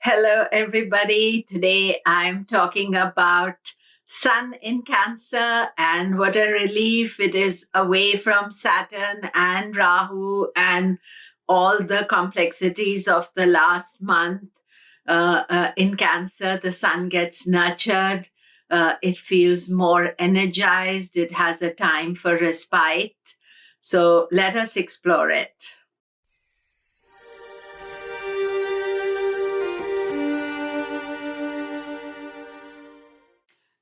Hello, everybody. Today I'm talking about Sun in Cancer and what a relief it is away from Saturn and Rahu and all the complexities of the last month. In Cancer, the Sun gets nurtured. It feels more energized. It has a time for respite. So let us explore it.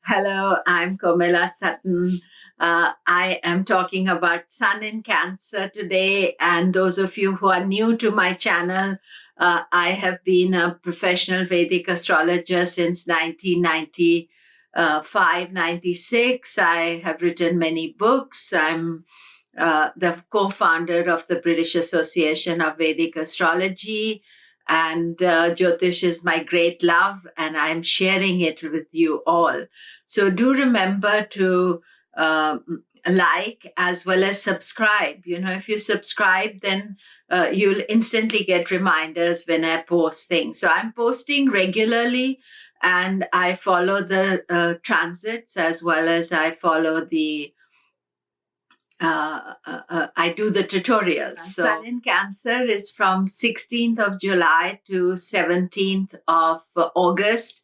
Hello, I'm Komilla Sutton. I am talking about Sun in Cancer today. And those of you who are new to my channel, I have been a professional Vedic astrologer since 1995, 96. I have written many books. I'm the co-founder of the British Association of Vedic Astrology. And Jyotish is my great love, and I'm sharing it with you all. So do remember to like as well as subscribe. You know, if you subscribe, then you'll instantly get reminders when I post things. So I'm posting regularly, and I follow the transits as well as I follow the I do the tutorials. So Sun in Cancer is from 16th of July to 17th of August.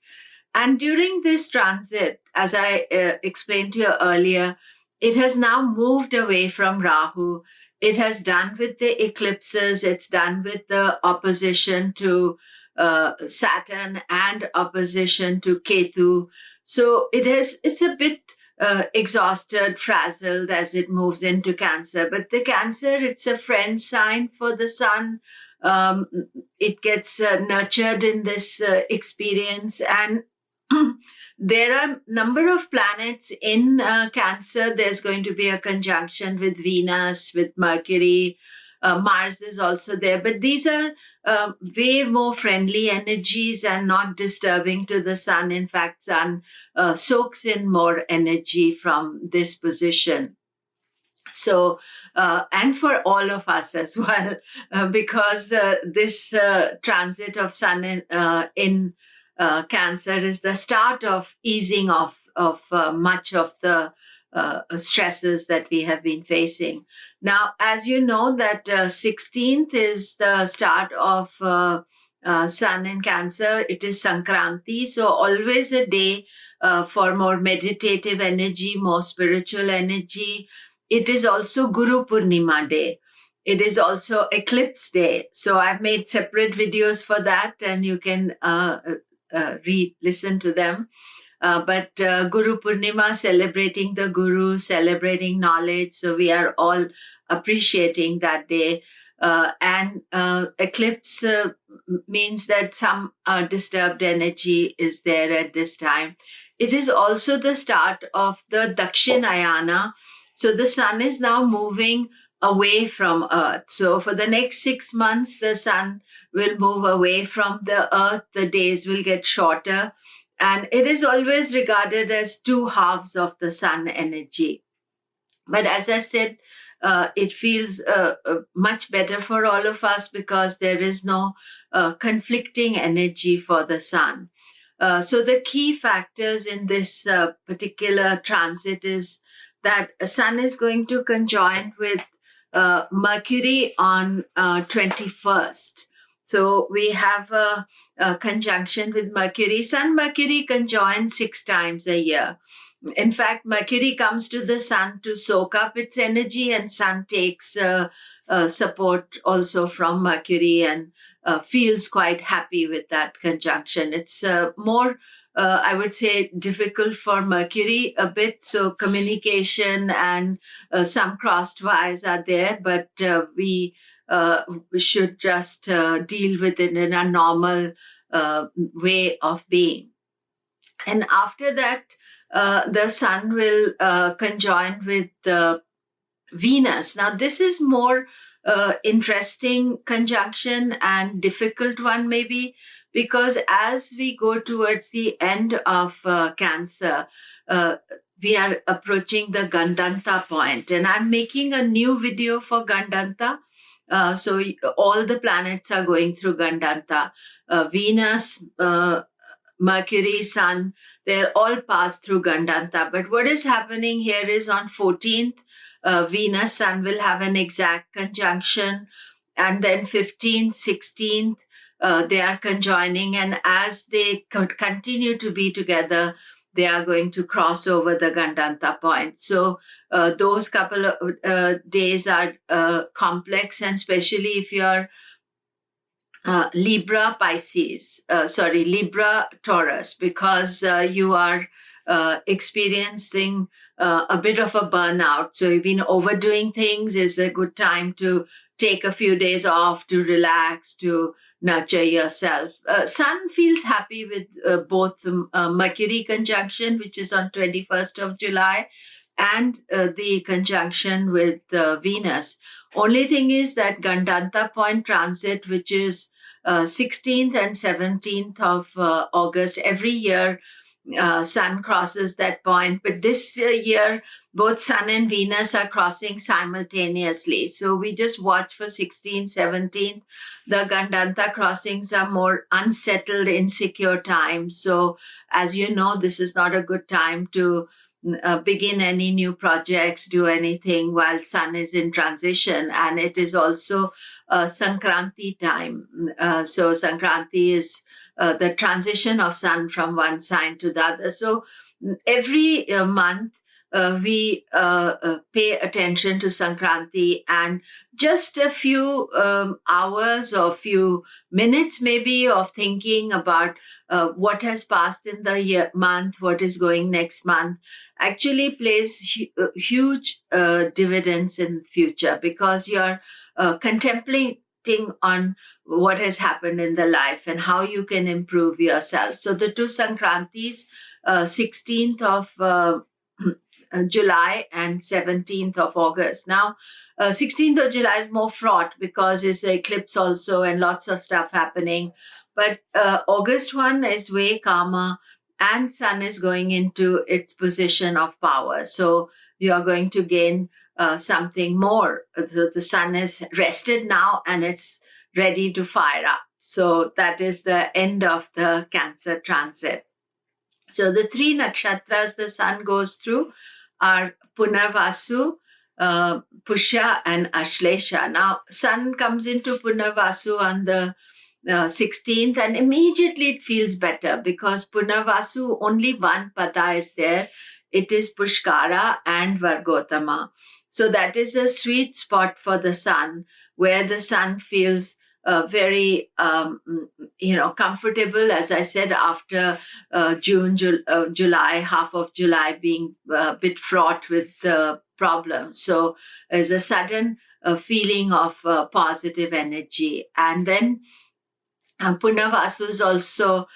And during this transit, as I explained to you earlier, it has now moved away from Rahu. It has done with the eclipses. It's done with the opposition to Saturn and opposition to Ketu. So it's a bit exhausted, frazzled as it moves into Cancer. But the Cancer, it's a friend sign for the Sun. It gets nurtured in this experience. And there are a number of planets in Cancer. There's going to be a conjunction with Venus, with Mercury. Mars is also there. But these are way more friendly energies and not disturbing to the Sun. In fact, Sun soaks in more energy from this position. So, and for all of us as well, because this transit of Sun in Cancer is the start of easing off of much of the stresses that we have been facing. Now, as you know, that 16th is the start of Sun in Cancer. It is Sankranti, so always a day for more meditative energy, more spiritual energy. It is also Guru Purnima day. It is also Eclipse day. So I've made separate videos for that, and you can listen to them. But Guru Purnima, celebrating the Guru, celebrating knowledge. So we are all appreciating that day. And eclipse means that some disturbed energy is there at this time. It is also the start of the Dakshinayana. So the Sun is now moving away from Earth. So for the next 6 months, the Sun will move away from the Earth. The days will get shorter. And it is always regarded as two halves of the Sun energy. But as I said, it feels much better for all of us because there is no conflicting energy for the Sun. So the key factors in this particular transit is that Sun is going to conjoin with Mercury on 21st. So we have a conjunction with Mercury. Sun Mercury conjoin 6 times a year. In fact, Mercury comes to the Sun to soak up its energy, and Sun takes support also from Mercury and feels quite happy with that conjunction. It's more, I would say, difficult for Mercury a bit. So communication and some crossed wires are there, but we should just deal with it in a normal way of being. And after that, the Sun will conjoin with Venus. Now, this is more interesting conjunction and difficult one maybe, because as we go towards the end of Cancer, we are approaching the Gandanta point. And I'm making a new video for Gandanta. So all the planets are going through Gandanta. Venus, Mercury, Sun, they're all passed through Gandanta. But what is happening here is on 14th, Venus, Sun will have an exact conjunction. And then 15th, 16th, they are conjoining. And as they continue to be together, they are going to cross over the Gandanta point. So those couple of days are complex, and especially if you're Libra Taurus, because you are experiencing a bit of a burnout. So you've been overdoing things. It's a good time to take a few days off, to relax, to nurture yourself. Sun feels happy with both Mercury conjunction, which is on 21st of July, and the conjunction with Venus. Only thing is that Gandanta point transit, which is 16th and 17th of August, every year Sun crosses that point. But this year, both Sun and Venus are crossing simultaneously. So we just watch for 16th, 17th. The Gandanta crossings are more unsettled, insecure times. So as you know, this is not a good time to begin any new projects, do anything while Sun is in transition. And it is also Sankranti time. So Sankranti is the transition of Sun from one sign to the other. So every month, we pay attention to Sankranti, and just a few hours or few minutes maybe of thinking about what has passed in the month, what is going next month, actually plays huge dividends in future, because you're contemplating on what has happened in the life and how you can improve yourself. So the two Sankrantis, 16th of July and 17th of August. Now, 16th of July is more fraught because it's an eclipse also and lots of stuff happening. But August 1 is way calmer, and Sun is going into its position of power. So you are going to gain something more. The Sun is rested now and it's ready to fire up. So that is the end of the Cancer transit. So the three nakshatras the Sun goes through are Punarvasu, Pushya, and Ashlesha. Now, Sun comes into Punarvasu on the 16th, and immediately it feels better, because Punarvasu, only one pada is there. It is Pushkara and Vargotama. So that is a sweet spot for the Sun, where the Sun feels very, comfortable, as I said, after July, half of July being a bit fraught with problems. So there's a sudden feeling of positive energy. And then Punarvasu is also,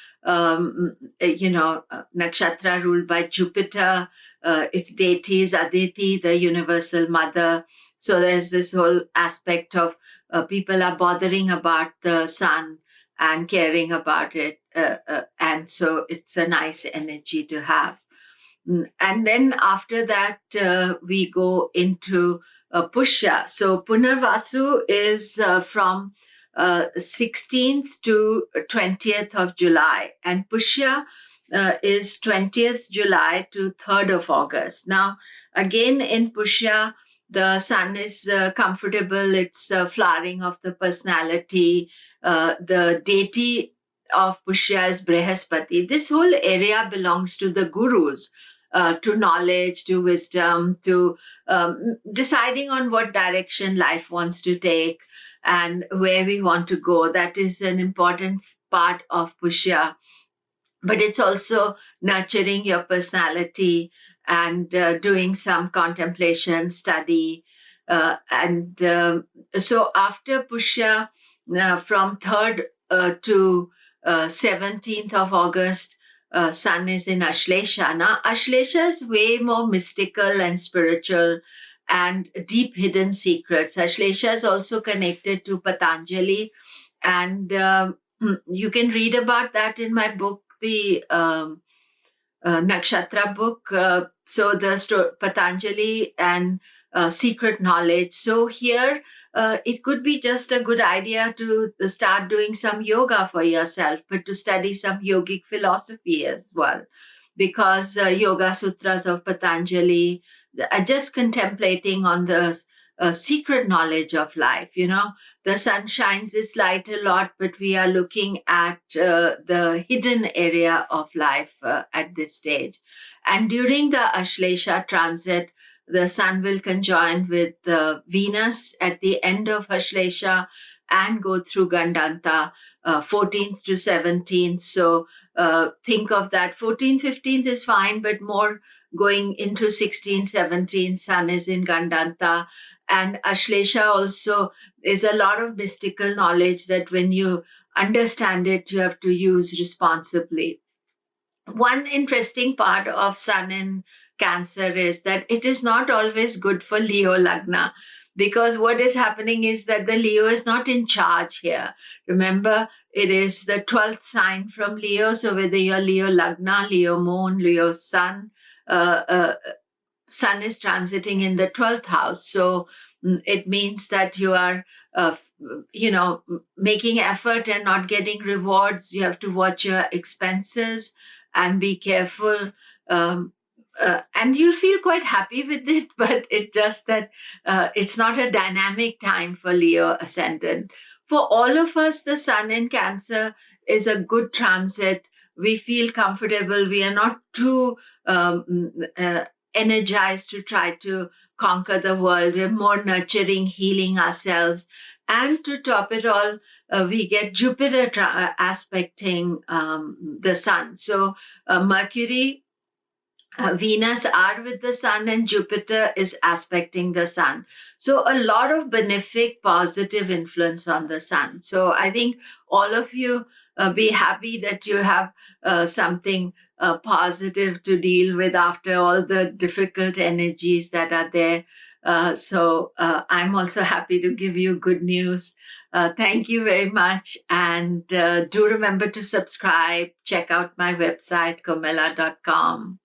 nakshatra ruled by Jupiter. Its deity is Aditi, the universal mother. So there's this whole aspect of people are bothering about the Sun and caring about it. And so it's a nice energy to have. And then after that, we go into Pushya. So Punarvasu is from 16th to 20th of July. And Pushya is 20th July to 3rd of August. Now, again, in Pushya, the Sun is comfortable. It's flowering of the personality. The deity of Pushya is Brihaspati. This whole area belongs to the gurus, to knowledge, to wisdom, to deciding on what direction life wants to take and where we want to go. That is an important part of Pushya. But it's also nurturing your personality and doing some contemplation, study. So after Pushya, from 3rd to 17th of August, Sun is in Ashlesha. Now, Ashlesha is way more mystical and spiritual and deep hidden secrets. Ashlesha is also connected to Patanjali. And you can read about that in my book, the Nakshatra book. So the Patanjali and secret knowledge. So here it could be just a good idea to start doing some yoga for yourself, but to study some yogic philosophy as well, because Yoga Sutras of Patanjali are just contemplating on the secret knowledge of life. The sun shines its light a lot, but we are looking at the hidden area of life at this stage. And during the Ashlesha transit, the sun will conjoin with Venus at the end of Ashlesha and go through Gandanta, 14th to 17th. So think of that. 14th, 15th is fine, but more going into 16th, 17th, sun is in Gandanta. And Ashlesha also is a lot of mystical knowledge that when you understand it, you have to use responsibly. One interesting part of Sun in Cancer is that it is not always good for Leo Lagna, because what is happening is that the Leo is not in charge here. Remember, it is the 12th sign from Leo. So whether you're Leo Lagna, Leo Moon, Leo Sun, Sun is transiting in the 12th house. So it means that you are, making effort and not getting rewards. You have to watch your expenses and be careful. And you'll feel quite happy with it, but it's just that it's not a dynamic time for Leo ascendant. For all of us, the sun in Cancer is a good transit. We feel comfortable. We are not too energized to try to conquer the world. We're more nurturing, healing ourselves. And to top it all, we get Jupiter aspecting the sun. So Mercury, Venus are with the sun, and Jupiter is aspecting the sun. So a lot of benefic, positive influence on the sun. So I think all of you be happy that you have something positive to deal with after all the difficult energies that are there. So I'm also happy to give you good news. Thank you very much. And do remember to subscribe. Check out my website, komilla.com.